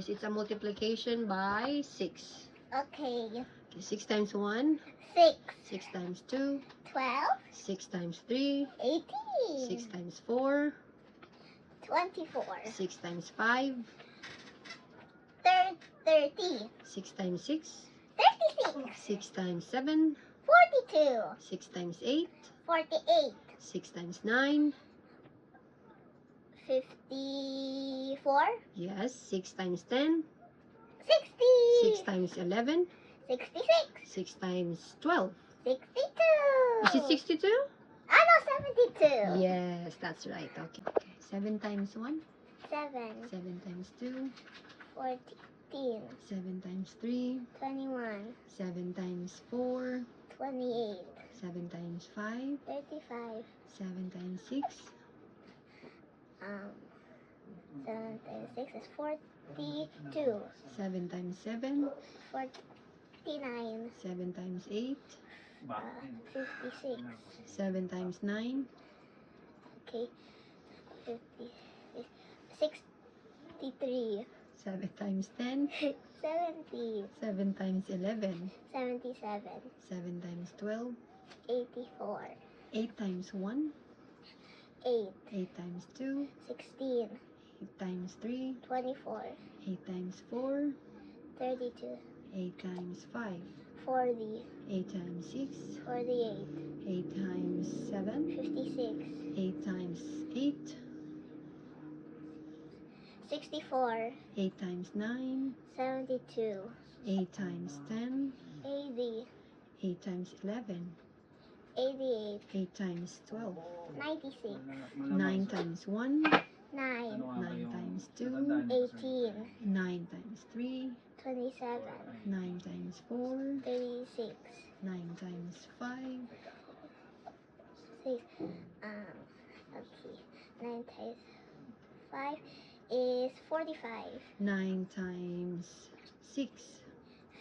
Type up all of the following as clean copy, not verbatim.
because it's a multiplication by 6. Okay. Okay, 6 times 1, 6. 6 times 2, 12. 6 times 3, 18. 6 times 4, 24. 6 times 5, 30. 6 times 6, 36. 6 times 7, 42. 6 times 8, 48. 6 times 9, 54. yes, 6 times 10, 60. 6 times 11, 66. 6 times 12. 62. Is it 62? Ah, no, 72. Yes, that's right. Okay. 7 times 1, 7. 7 times 2, 14. 7 times 3, 21. 7 times 4, 28. 7 times 5, 35. 7 times 6, 7 times 6 is 42. 7 times 7, 49. 7 times 8, 56. 7 times 9, Okay. 63. 7 times 10, 70. 7 times 11, 77. 7 times 12, 84. 8 times 1, 8. 8 times 2, 16. 8 times 3, 24. 8 times 4, 32. 8 times 5, 40. 8 times 6, 48. 8 times 7, 56. 8 times 8, 64. 8 times 9, 72. 8 times 10, 80. 8 times 11, 88. 8 times 12, 96. 9 times 1, 9. 9 times 2, 18. 9 times 3, 27. 9 times 4, 36. 9 times 5, 6. Okay. 9 times 5 is 45. 9 times 6,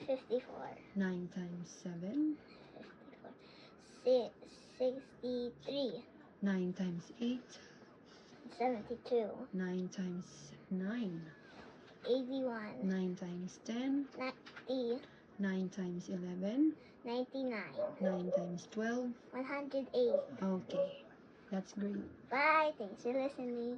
54. 9 times 7, 54. 63. 9 times 8, 72. 9 times 9, 81. 9 times 10, 90. 9 times 11, 99. 9 times 12. 108. Okay, that's great. Bye. Thanks for listening.